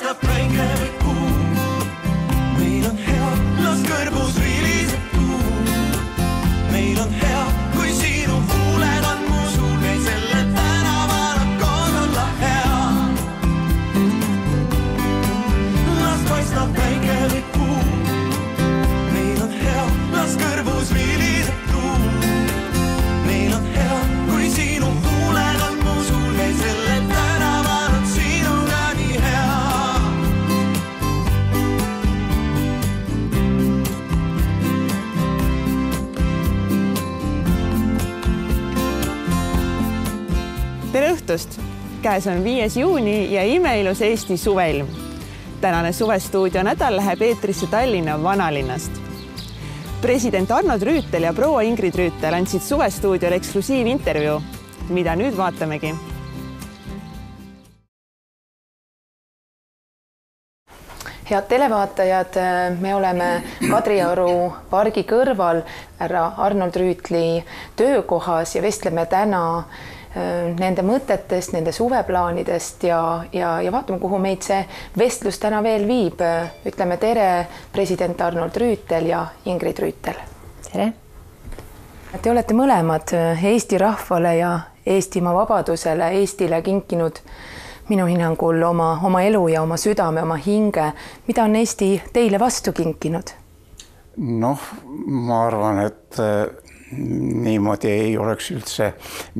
paistab päike või kuu. Meil on hea, las kõrvus viliseb tuum. Meil on hea, kui sinu huuled on mu suul. Meil selle tänaval on koos olla hea. Las paistab päike või kuu. Meil on hea, las kõrvus viliseb tuum. Meil on hea, kui sinu huuled on mu suul. Meil selle tänaval on sinuga nii hea. Tere õhtust! Käes on 5. juuni ja imeilus Eesti suveilm. Tänane suvestuudio nädal läheb eetrisse Tallinna vanalinnast. President Arnold Rüütel ja proua Ingrid Rüütel andsid suvestuudiol eksklusiivintervjuu, mida nüüd vaatamegi. Head televaatajad, me oleme Kadrioru pargi kõrval härra Arnold Rüütli töökohas ja vestleme täna nende mõtetest, nende suveplaanidest ja vaatame, kuhu meid see vestlus täna veel viib. Ütleme tere, president Arnold Rüütel ja Ingrid Rüütel. Tere! Te olete mõlemad Eesti rahvale ja Eestimaa vabadusele, Eestile kinkinud minu hinnangul oma elu ja oma südame, oma hinge. Mida on Eesti teile vastu kinkinud? Noh, ma arvan, et niimoodi ei oleks üldse,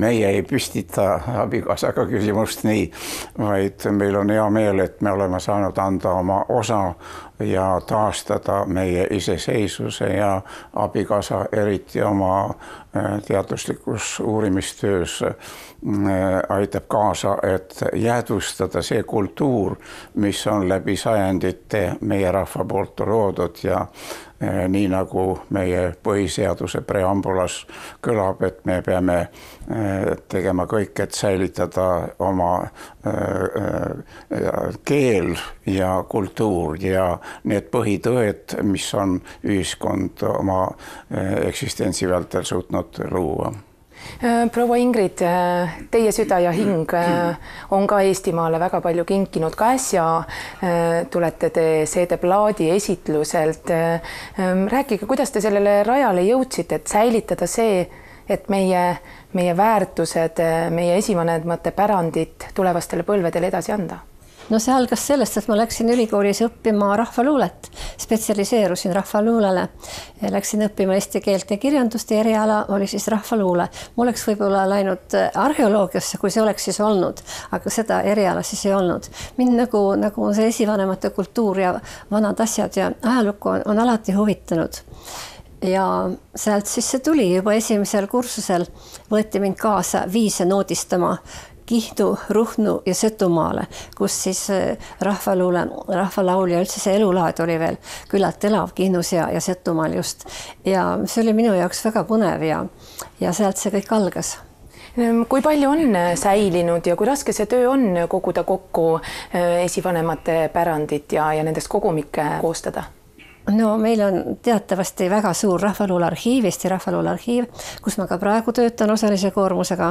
meie ei püstita abikaasaga küsimust nii, vaid meil on hea meel, et me oleme saanud anda oma osa ja taastada meie iseseisvuse ja abikaasa eriti oma teaduslikus uurimistöös aitab kaasa, et jäädvustada see kultuur, mis on läbi sajandite meie rahva poolt loodud ja nii nagu meie põhiseaduse preambulas kõlab, et me peame tegema kõik, et säilitada oma keel ja kultuur ja need põhitõed, mis on ühiskond oma eksistentsi vältel suutnud luua. Proua Ingrid, teie süda ja hing on ka Eestimaale väga palju kinkinud. Ka äsja tulete te CD Plaadi esitluselt. Rääkige, kuidas te sellele rajale jõudsite, et säilitada see, et meie väärtused, meie esivanemate pärandit tulevastele põlvedele edasi anda? No see algas sellest, et ma läksin ülikoolis õppima rahvaluulet, spetsialiseerusin rahvaluulele. Läksin õppima eesti keelt ja kirjandust ja eriala oli siis rahvaluule. Ma oleks võib-olla läinud arheoloogiasse, kui see oleks siis olnud, aga seda eriala siis ei olnud. Mind nagu see esivanemate kultuur ja vanad asjad ja ajalukku on alati huvitanud. Ja sealt siis see tuli juba esimesel kursusel, võeti mind kaasa viise noodistama Kihnu, Ruhnu ja Setumaale, kus siis rahvalaul ja üldse see elulaad oli veel küllalt elav Kihnus ja Setumaal just. Ja see oli minu jaoks väga põnev ja sealt see kõik algas. Kui palju on säilinud ja kui raske see töö on koguda kokku esivanemate pärandit ja nendest kogumikke koostada? No meil on teatavasti väga suur rahvaluulearhiiv, Eesti rahvaluulearhiiv, kus ma ka praegu töötan osalise koormusega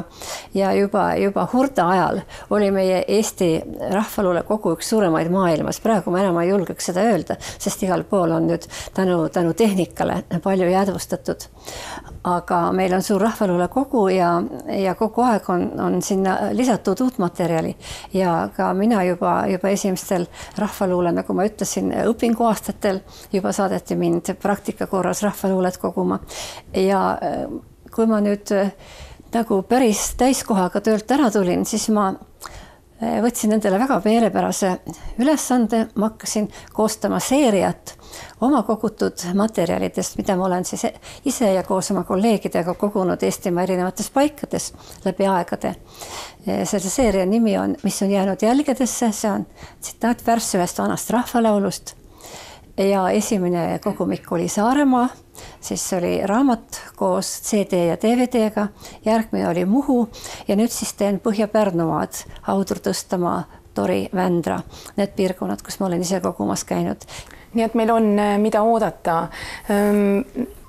ja juba hurda ajal oli meie Eesti rahvaluule kogu üks suuremaid maailmas. Praegu ma enam ei julgeks seda öelda, sest igal pool on nüüd tänu tehnikale palju jäädvustatud. Aga meil on suur rahvaluule kogu ja kogu aeg on sinna lisatud uut materjali ja ka mina juba esimestel rahvaluule, nagu ma ütlesin, õpinguaastatel juba saadeti mind praktika korras rahvaluulet koguma. Ja kui ma nüüd nagu päris täiskohaga töölt ära tulin, siis ma võtsin endale väga meelepärase ülesande, ma hakkasin koostama seeriat oma kogutud materjalidest, mida ma olen siis ise ja koos oma kolleegidega kogunud Eestimaa erinevates paikades läbi aegade. Selle seeria nimi on, mis on jäänud jälgedesse, see on tsitaat värss ühest vanast rahvalaulust. Ja esimene kogumik oli Saaremaa, siis oli raamat koos CD ja DVD-ga, järgmine oli Muhu ja nüüd siis teen Põhja-Pärnumaad, Haudur, Tõstamaa, Tori, Vändra, need piirkonnad, kus ma olen ise kogumas käinud. Nii et meil on mida oodata.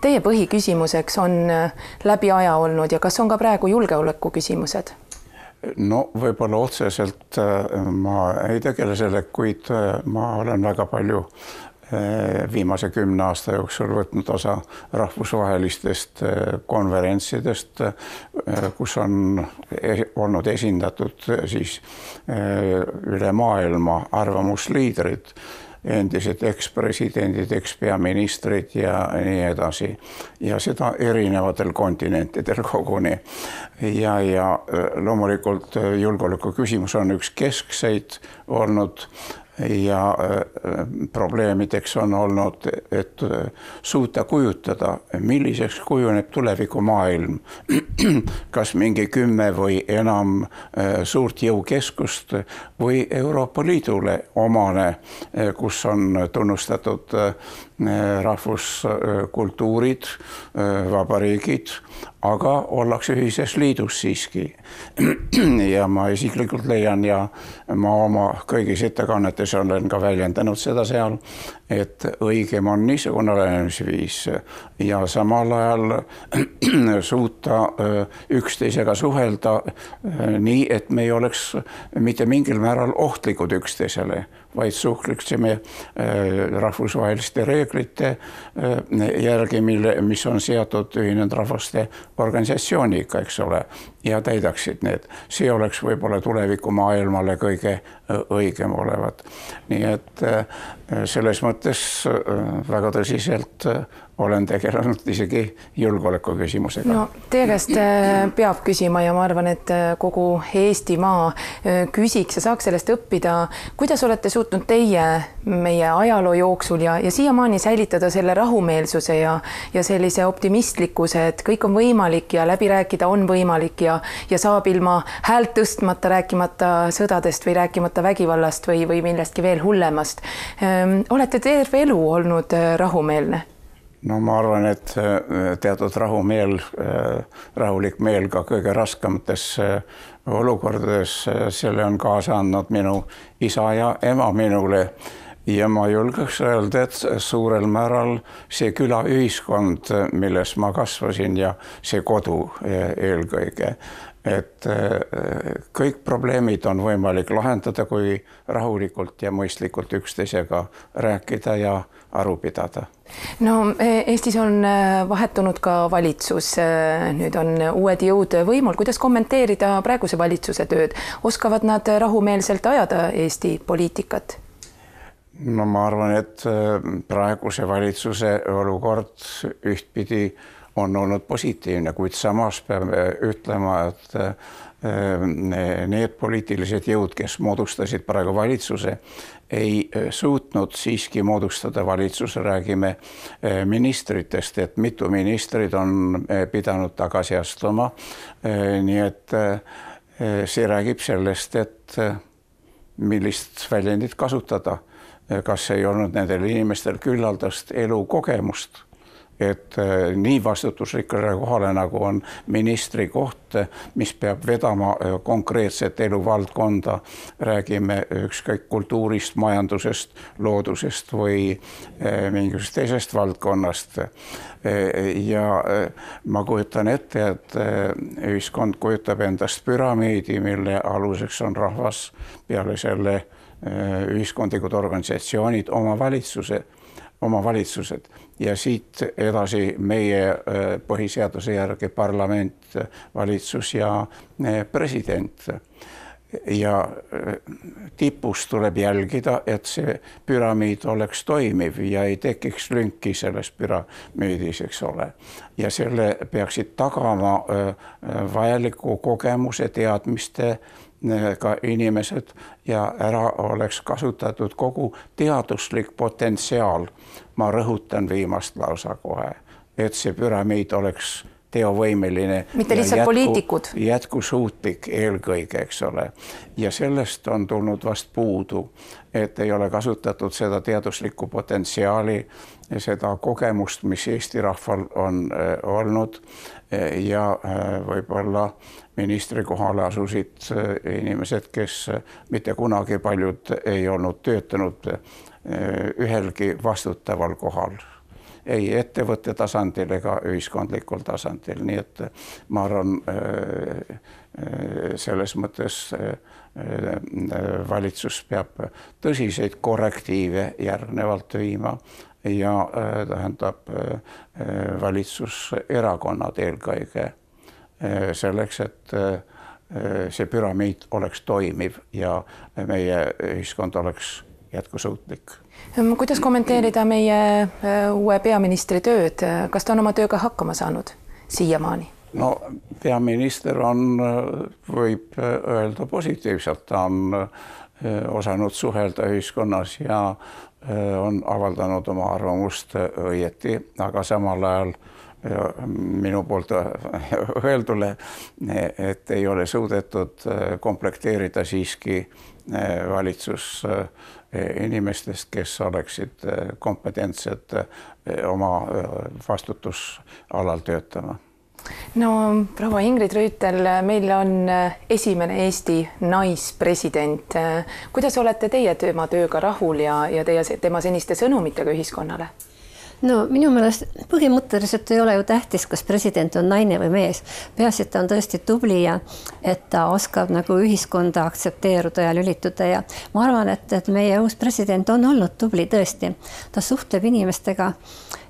Teie põhiküsimuseks on läbi aja olnud ja kas on ka praegu julgeoleku küsimused? no võib-olla otseselt ma ei tegele selle, kuid ma olen väga palju viimase 10 aasta jooksul võtnud osa rahvusvahelistest konverentsidest, kus on olnud esindatud siis üle maailma arvamusliidrid, endised ekspresidendid, ekspeaministrid ja nii edasi. Ja seda erinevatel kontinentidel koguni. Ja loomulikult julgeoleku küsimus on üks keskseid olnud ja probleemideks on olnud, et suuta kujutada, milliseks kujuneb tulevikumaailm. Kas mingi 10 või enam suurt jõukeskust või Euroopa Liidule omane, kus on tunnustatud rahvuskultuurid, vabariigid, aga ollakse ühises liidus siiski. Ja ma isiklikult leian ja ma oma kõigis ettekannetes olen ka väljendanud seda seal, et õigem on niisugune lähenemisviis ja samal ajal suuta üksteisega suhelda nii, et me ei oleks mitte mingil määral ohtlikud üksteisele, vaid suhtleksime rahvusvaheliste reeglite järgi, mis on seatud Ühinenud Rahvaste Organisatsiooniga, eks ole, ja täidaksid need. See oleks võib-olla tulevikumaailmale kõige õigem olevat. Nii et selles mõttes väga tõsiselt olen tegelenud isegi julgeoleku küsimusega. No, teie käest peab küsima ja ma arvan, et kogu Eestimaa küsiks ja saaks sellest õppida. Kuidas olete suutnud teie meie ajaloo jooksul ja siiamaani säilitada selle rahumeelsuse ja sellise optimistlikkuse, et kõik on võimalik ja läbi rääkida on võimalik ja saab ilma häält tõstmata, rääkimata sõdadest või rääkimata vägivallast või millestki veel hullemast. Olete terve elu olnud rahumeelne? No ma arvan, et teatud rahulik meel ka kõige raskemates olukordades, selle on kaasa andnud minu isa ja ema minule. Ja ma julgeks öelda, et suurel määral see külaühiskond, milles ma kasvasin ja see kodu eelkõige, et kõik probleemid on võimalik lahendada, kui rahulikult ja mõistlikult üksteisega rääkida ja aru pidada. No Eestis on vahetunud ka valitsus, nüüd on uued jõud võimul. Kuidas kommenteerida praeguse valitsuse tööd? Oskavad nad rahumeelselt ajada Eesti poliitikat? No ma arvan, et praeguse valitsuse olukord ühtpidi on olnud positiivne, kuid samas peame ütlema, et need poliitilised jõud, kes moodustasid praegu valitsuse, ei suutnud siiski moodustada valitsuse, räägime ministritest, et mitu ministrid on pidanud tagasi astuma. Nii et see räägib sellest, et millist väljendit kasutada, kas ei olnud nendel inimestel küllaldast elukogemust, et nii vastutusrikkale kohale, nagu on ministri koht, mis peab vedama konkreetset eluvaldkonda, räägime ükskõik kultuurist, majandusest, loodusest või mingisugusest teisest valdkonnast. Ja ma kujutan ette, et ühiskond kujutab endast püramiidi, mille aluseks on rahvas, peale selle ühiskondlikud organisatsioonid, omavalitsused ja siit edasi meie põhiseaduse järgi parlament, valitsus ja president. Ja tipus tuleb jälgida, et see püramiid oleks toimiv ja ei tekiks lünki selles püramiidis, eks ole. Ja selle peaksid tagama vajaliku kogemuse teadmiste ka inimesed ja ära oleks kasutatud kogu teaduslik potentsiaal. Ma rõhutan viimast lausa kohe, et see püramiid oleks teovõimeline. Mitte lihtsalt poliitikud. Jätkusuutlik eelkõige, eks ole. Ja sellest on tulnud vast puudu, et ei ole kasutatud seda teaduslikku potentsiaali ja seda kogemust, mis Eesti rahval on olnud ja võib-olla ministri kohale asusid inimesed, kes mitte kunagi paljud ei olnud töötanud ühelgi vastutaval kohal. ei ettevõtte tasandil ega ühiskondlikul tasandil, nii et ma arvan, selles mõttes valitsus peab tõsiseid korrektiive järgnevalt viima ja tähendab valitsuserakonnad eelkõige selleks, et see püramiid oleks toimiv ja meie ühiskond oleks jätkusuutlik. Kuidas kommenteerida meie uue peaministri tööd? Kas ta on oma tööga hakkama saanud siiamaani? No peaminister võib öelda positiivselt, ta on osanud suhelda ühiskonnas ja on avaldanud oma arvamust õieti, aga samal ajal minu poolt öeldule, et ei ole suudetud komplekteerida siiski valitsus inimestest, kes oleksid kompetentsed oma vastutusalal töötama. No proua Ingrid Rüütel, meil on esimene Eesti naispresident. Kuidas olete teie tema tööga rahul ja tema seniste sõnumitega ühiskonnale? No minu meelest põhimõtteliselt ei ole ju tähtis, kas president on naine või mees. Peaasi, et ta on tõesti tubli ja et ta oskab nagu ühiskonda aktsepteeruda ja lülituda ja ma arvan, et meie uus president on olnud tubli tõesti. Ta suhtleb inimestega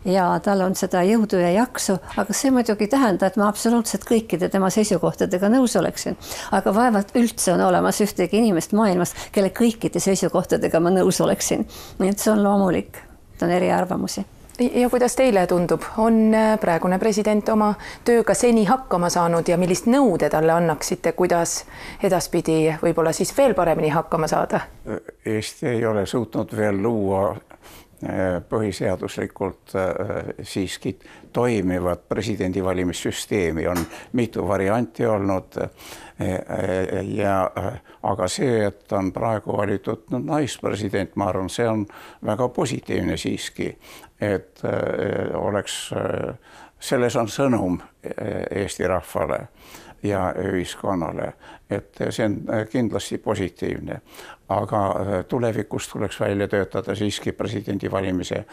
ja tal on seda jõudu ja jaksu, aga see muidugi tähenda, et ma absoluutselt kõikide tema seisukohtadega nõus oleksin. Aga vaevalt üldse on olemas ühtegi inimest maailmas, kelle kõikide seisukohtadega ma nõus oleksin. Nii et see on loomulik, ta on eriarvamusi. Ja kuidas teile tundub, on praegune president oma tööga seni hakkama saanud ja millist nõu te talle annaksite, kuidas edaspidi võib-olla siis veel paremini hakkama saada? Eesti ei ole suutnud veel luua põhiseaduslikult siiski toimivat presidendivalimissüsteemi, on mitu varianti olnud aga see, et on praegu valitud naispresident, ma arvan, see on väga positiivne siiski, et selles on sõnum Eesti rahvale ja ühiskonnale, et see on kindlasti positiivne, aga tulevikus tuleks välja töötada siiski presidendi valimise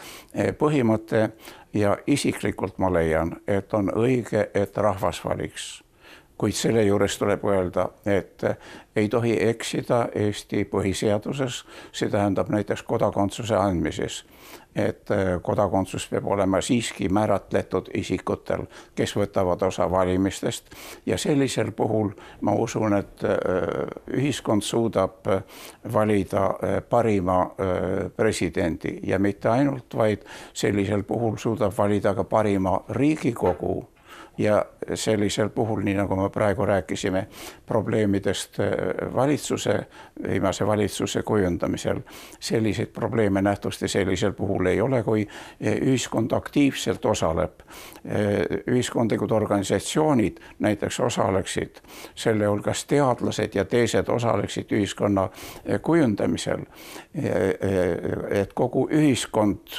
põhimõte ja isiklikult ma leian, et on õige, et rahvas valiks. Kuid selle juures tuleb öelda, et ei tohi eksida Eesti põhiseaduses, see tähendab näiteks kodakondsuse andmises, et kodakondsus peab olema siiski määratletud isikutel, kes võtavad osa valimistest ja sellisel puhul ma usun, et ühiskond suudab valida parima presidendi ja mitte ainult, vaid sellisel puhul suudab valida ka parima Riigikogu. Ja sellisel puhul, nii nagu me praegu rääkisime probleemidest viimase valitsuse kujundamisel, selliseid probleeme nähtusti sellisel puhul ei ole, kui ühiskond aktiivselt osaleb. Ühiskondlikud organisatsioonid näiteks osaleksid, selle hulgas teadlased ja teised osaleksid ühiskonna kujundamisel, et kogu ühiskond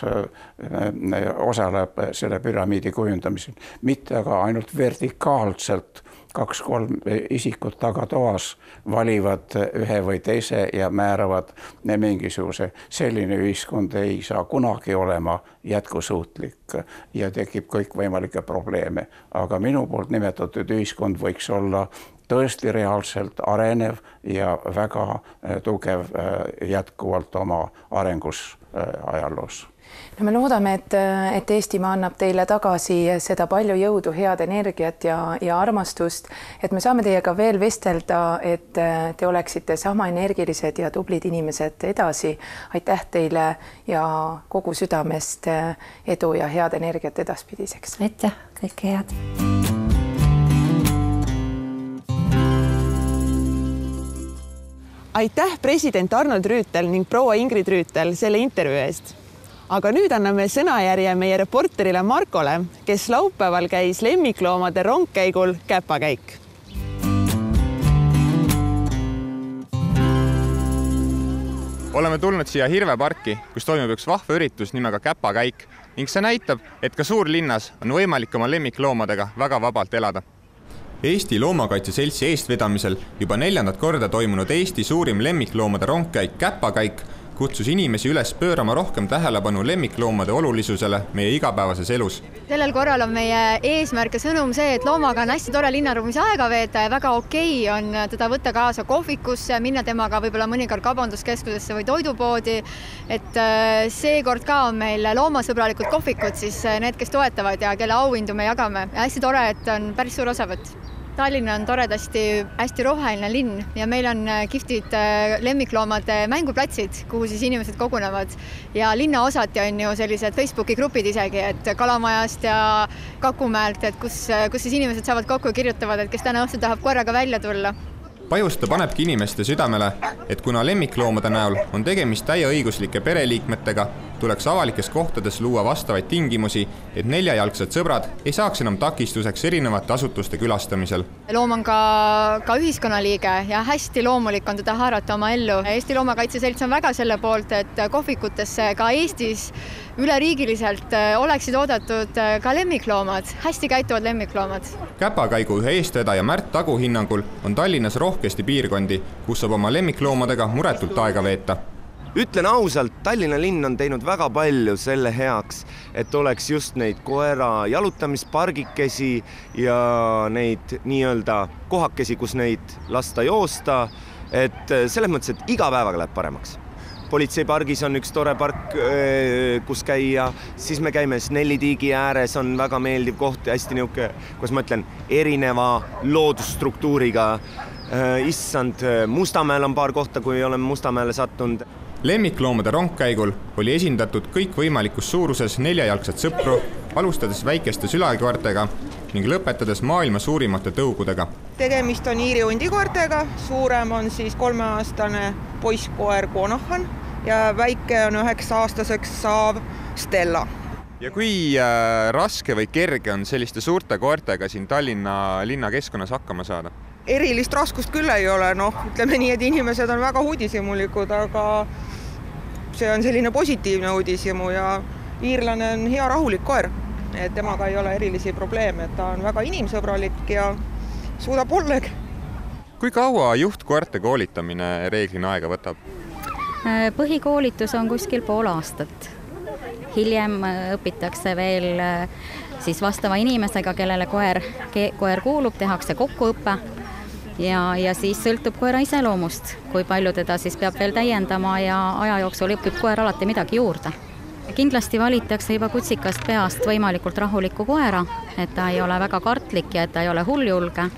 osaleb selle püramiidi kujundamisel, mitte aga ainult vertikaalselt 2-3 isikut tagatoas valivad ühe või teise ja määravad mingisuguse. Selline ühiskond ei saa kunagi olema jätkusuutlik ja tekib kõikvõimalikke probleeme. Aga minu poolt nimetatud ühiskond võiks olla tõesti reaalselt arenev ja väga tugev jätkuvalt oma arengus ajaloos. No me loodame, et Eestimaa annab teile tagasi seda palju jõudu, head energiat ja armastust, et me saame teiega veel vestelda, et te oleksite sama energilised ja tublid inimesed edasi. Aitäh teile ja kogu südamest edu ja head energiat edaspidiseks. Aitäh, kõike head. Aitäh president Arnold Rüütel ning proua Ingrid Rüütel selle intervjuu eest. Aga nüüd anname sõnajärje meie reporterile Markole, kes laupäeval käis lemmikloomade rongkäigul Käpakäik. Oleme tulnud siia Hirveparki, kus toimub üks vahva üritus nimega Käpakäik ning see näitab, et ka suurlinnas on võimalik oma lemmikloomadega väga vabalt elada. Eesti Loomakaitse Seltsi eestvedamisel juba 4. korda toimunud Eesti suurim lemmikloomade rongkäik Käpakäik kutsus inimesi üles pöörama rohkem tähelepanu lemmikloomade olulisusele meie igapäevases elus. Sellel korral on meie eesmärk ja sõnum see, et loomaga on hästi tore linnaruumis aega veeta ja väga okei on teda võtta kaasa kohvikusse, minna temaga võib-olla mõnikord kaubanduskeskusesse või toidupoodi. Et seekord ka on meil loomasõbralikud kohvikud, siis need, kes toetavad ja kelle auhindu me jagame. Ja hästi tore, et on päris suur osavõtt. Tallinn on toredasti hästi roheline linn ja meil on kihvtid lemmikloomade mänguplatsid, kuhu siis inimesed kogunevad. Ja linnaosati on ju sellised Facebooki grupid isegi, et Kalamajast ja Kakumäelt, et kus siis inimesed saavad kokku ja kirjutavad, et kes täna õhtul tahab koeraga välja tulla. Pajusta panebki inimeste südamele, et kuna lemmikloomade näol on tegemist täieõiguslike pereliikmetega, tuleks avalikes kohtades luua vastavaid tingimusi, et neljajalgsed sõbrad ei saaks enam takistuseks erinevate asutuste külastamisel. Loom on ka ühiskonnaliige ja hästi loomulik on teda haarata oma ellu. Eesti Loomakaitse Selts on väga selle poolt, et kohvikutesse ka Eestis üleriigiliselt oleksid oodatud ka lemmikloomad, hästi käituvad lemmikloomad. Käpakaigu ühe eestvedaja Märt Tagu hinnangul on Tallinnas rohkesti piirkondi, kus saab oma lemmikloomadega muretult aega veeta. Ütlen ausalt, Tallinna linn on teinud väga palju selle heaks, et oleks just neid koera jalutamispargikesi ja neid nii-öelda kohakesi, kus neid lasta joosta, et selles mõttes, et iga päevaga läheb paremaks. Politseipargis on üks tore park, kus käia, siis me käime Snellitiigi ääres, on väga meeldiv koht, hästi niuke, kus ma ütlen, erineva loodusstruktuuriga. Issand, Mustamäel on paar kohta, kui oleme Mustamäele sattunud. Lemmikloomade rongkäigul oli esindatud kõik võimalikus suuruses neljajalgsed sõpru, alustades väikeste sülakoertega ning lõpetades maailma suurimate tõugudega. Tegemist on Iiri hundikoertega, suurem on siis 3-aastane poisskoer Konohan ja väike on 9-aastaseks saav Stella. Ja kui raske või kerge on selliste suurte koertega siin Tallinna linnakeskkonnas hakkama saada? Erilist raskust küll ei ole, ütleme nii, et inimesed on väga uudishimulikud, aga see on selline positiivne uudishimu ja iirlane on hea rahulik koer, et temaga ei ole erilisi probleeme, et ta on väga inimsõbralik ja suudab ollegi. Kui kaua juhtkoerte koolitamine reeglina aega võtab? Põhikoolitus on kuskil pool aastat. Hiljem õpitakse veel siis vastava inimesega, kellele koer kuulub, tehakse kokkuõppe ja siis sõltub koera iseloomust, kui palju teda siis peab veel täiendama ja aja jooksul õpib koer alati midagi juurde. Kindlasti valitakse juba kutsikast peast võimalikult rahuliku koera, et ta ei ole väga kartlik ja et ta ei ole hulljulge.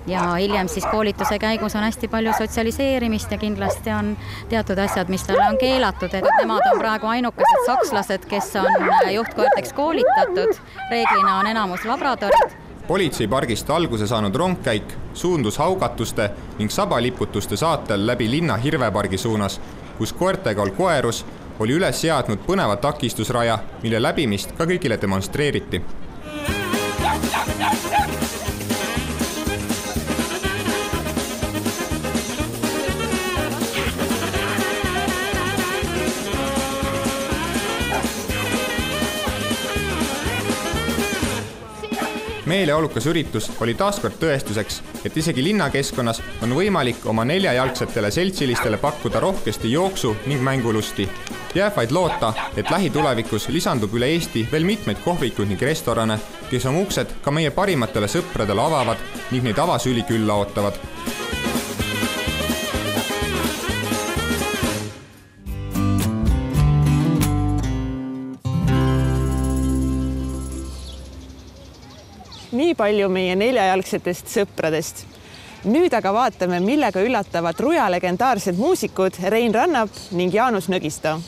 Ja hiljem siis koolituse käigus on hästi palju sotsialiseerimist ja kindlasti on teatud asjad, mis talle on keelatud, et nemad on praegu ainukesed sakslased, kes on juhtkoerteks koolitatud. Reeglina on enamus labradorid. Politseipargist alguse saanud rongkäik suundus haugatuste ning sabaliputuste saatel läbi linna Hirvepargi suunas, kus koertegal koerus oli üles seadnud põneva takistusraja, mille läbimist ka kõigile demonstreeriti. Meeleolukas üritus oli taaskord tõestuseks, et isegi linnakeskkonnas on võimalik oma neljajalgsetele seltsilistele pakkuda rohkesti jooksu ning mängulusti. Jääb vaid loota, et lähitulevikus lisandub üle Eesti veel mitmeid kohvikuid ning restorane, kes on uksed ka meie parimatele sõpradele avavad ning neid avasüli külla ootavad. Nii palju meie neljajalgsetest sõpradest. Nüüd aga vaatame, millega üllatavad Ruja legendaarsed muusikud Rein Rannap ning Jaanus Nõgisto.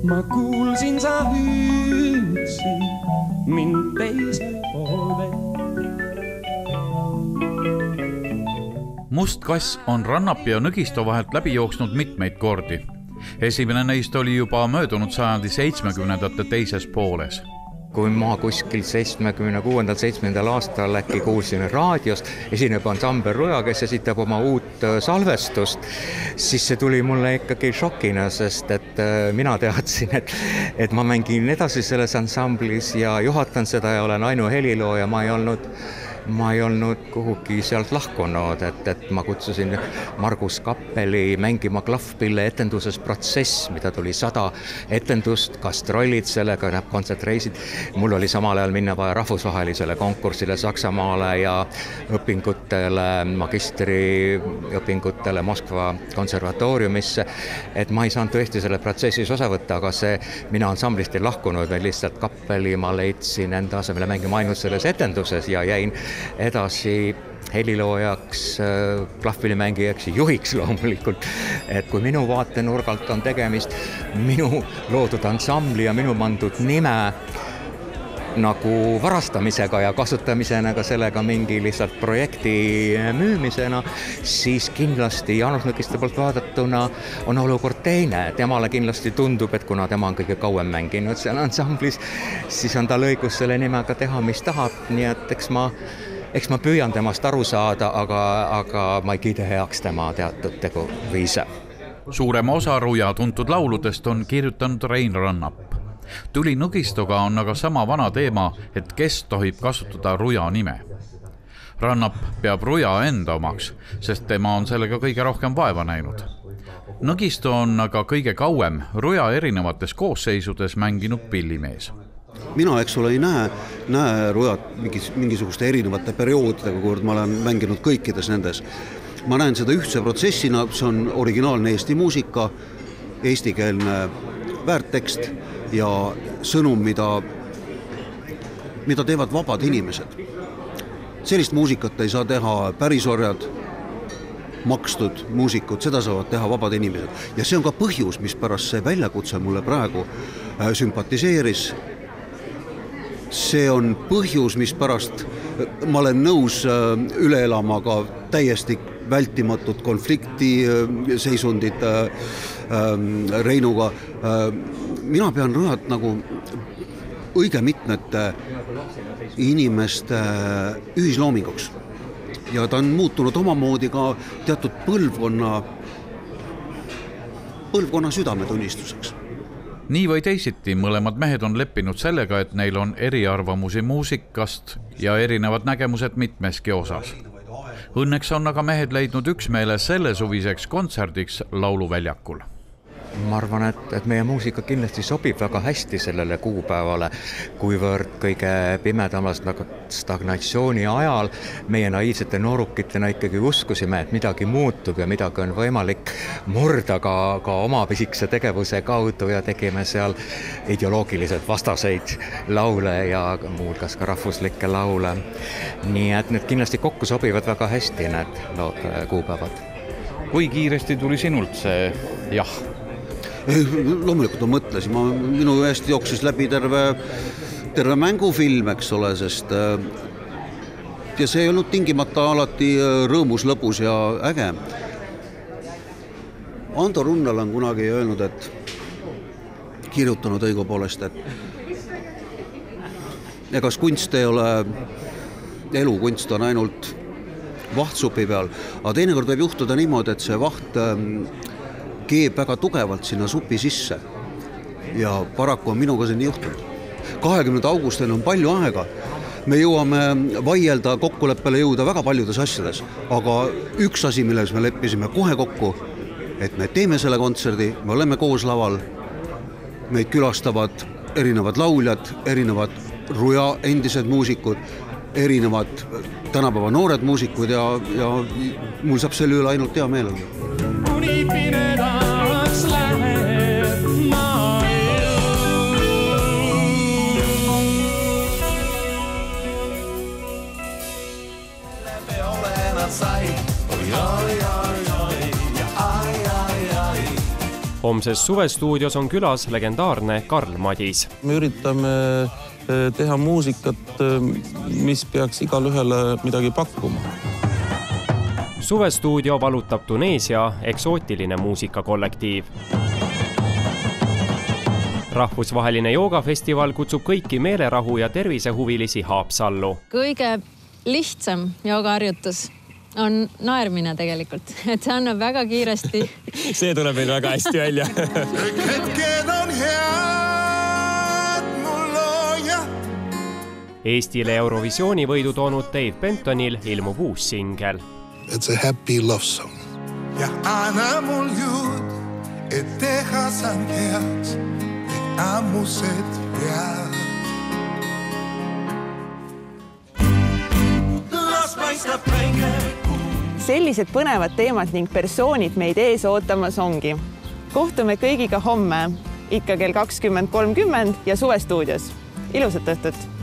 Ma kuulsin sa hüüdsid mind teisel pool veel. Must kass on Rannapi ja Nõgisto vahelt läbi jooksnud mitmeid kordi. Esimene neist oli juba möödunud sajandi 70-ndate teises pooles. kui ma kuskil 76-7. aastal äkki kuulsin raadiost, esineb ansambel Ruja, kes esitab oma uut salvestust, siis see tuli mulle ikkagi šokina, sest et mina teadsin, et ma mängin edasi selles ansamblis ja juhatan seda ja olen ainuhelilooja, ma ei olnud kuhugi sealt lahkunud, et ma kutsusin Margus Kappeli mängima klahvpille etenduses Protsess, mida tuli 100 etendust, gastrollid sellega, nad kontsentreisid. Mul oli samal ajal minna vaja rahvusvahelisele konkursile Saksamaale ja õpingutele, magistriõpingutele Moskva konservatooriumisse, et ma ei saanud tõesti selle protsessis osa võtta, aga mina ansamblist ei lahkunud, veel lihtsalt Kappeli ma leidsin enda asemele mängima ainult selles etenduses ja jäin edasi heliloojaks, klahvpillimängijaks ja juhiks loomulikult, et kui minu vaatenurgalt on tegemist minu loodud ansambli ja minu pandud nime nagu varastamisega ja kasutamisena ka sellega mingi lihtsalt projekti müümisena, siis kindlasti Jaanus Nõkiste poolt vaadatuna on olukord teine. Temale kindlasti tundub, et kuna tema on kõige kauem mänginud seal ansamblis, siis on tal õigus selle nimega teha, mis tahab, nii et eks ma püüan temast aru saada, aga ma ei kiida heaks tema teatud teguviise. Suurema osa Ruja tuntud lauludest on kirjutanud Rein Rannap. Tuli Nõgistoga on aga sama vana teema, et kes tohib kasutada Ruja nime. Rannap peab Ruja enda omaks, sest tema on sellega kõige rohkem vaeva näinud. Nõgisto on aga kõige kauem Ruja erinevates koosseisudes mänginud pillimees. Mina, eks ole, ei näe Rujat mingisuguste erinevate perioodidega, kui ma olen mänginud kõikides nendes. Ma näen seda ühtse protsessina, see on originaalne Eesti muusika, eestikeelne väärtekst ja sõnum, mida teevad vabad inimesed. Sellist muusikat ei saa teha pärisorjad, makstud muusikud, seda saavad teha vabad inimesed. Ja see on ka põhjus, mis pärast see väljakutse mulle praegu sümpatiseeris. See on põhjus, mis pärast ma olen nõus üle elama ka täiesti vältimatut konflikti seisundit Reinuga. Mina pean Rujat nagu õige mitmete inimeste ühisloominguks. Ja ta on muutunud omamoodi ka teatud põlvkonna südametunnistuseks. Nii või teisiti, mõlemad mehed on leppinud sellega, et neil on eriarvamusi muusikast ja erinevad nägemused mitmeski osas. Õnneks on aga mehed leidnud üksmeele selle suviseks kontserdiks lauluväljakul. Ma arvan, et meie muusika kindlasti sobib väga hästi sellele kuupäevale, kuivõrd kõige pimedamas stagnatsiooni ajal meie naiivsete noorukitena ikkagi uskusime, et midagi muutub ja midagi on võimalik murda ka oma pisikese tegevuse kaudu ja tegime seal ideoloogiliselt vastaseid laule ja muuhulgas ka rahvuslikke laule. Nii et need kindlasti kokku sobivad väga hästi, need kuupäevad. Kui kiiresti tuli sinult see jah? Loomulikult ma mõtlesin, minu eest jooksis läbi terve mängufilm, eks ole, sest ja see ei olnud tingimata alati rõõmus, lõbus ja äge. Ando Runnal on kunagi öelnud, et kirjutanud õigupoolest, et egas kunst ei ole elu, kunst on ainult vahtsupi peal, aga teinekord võib juhtuda niimoodi, et see vaht keeb väga tugevalt sinna supi sisse ja paraku on minuga see nii juhtunud. 20. augustil on palju aega, me jõuame vaielda, kokkuleppele jõuda väga paljudes asjades, aga üks asi, milles me leppisime kohe kokku, et me teeme selle kontserdi, me oleme koos laval, meid külastavad erinevad lauljad, erinevad Ruja endised muusikud, erinevad tänapäeva noored muusikud ja mul saab selle üle ainult hea meel olla. Kuni pimedaks läheb maailm. Peole nad sai, oi, oi, oi, oi. Homses Suvestuudios on külas legendaarne Karl Madis. Me üritame teha muusikat, mis peaks igal ühele midagi pakkuma. Rahvusvaheline joogafestival kutsub kõiki meelerahu ja tervisehuvilisi Haapsallu. Kõige lihtsam joogaharjutus on naermine tegelikult, et see annab väga kiiresti. See tuleb meil väga hästi välja. Hetked on head mul looja. Eestile Eurovisiooni võidu toonud Dave Bentonil ilmub uus singel. It's a happy love song. Ja anna mul jõud, et teha saan heaks, et ammused vead. Las paistab päike. Sellised põnevad teemad ning persoonid meid ees ootamas ongi. Kohtume kõigiga homme, ikka kell 20.30 ja Suvestuudios. Ilusat õhtut!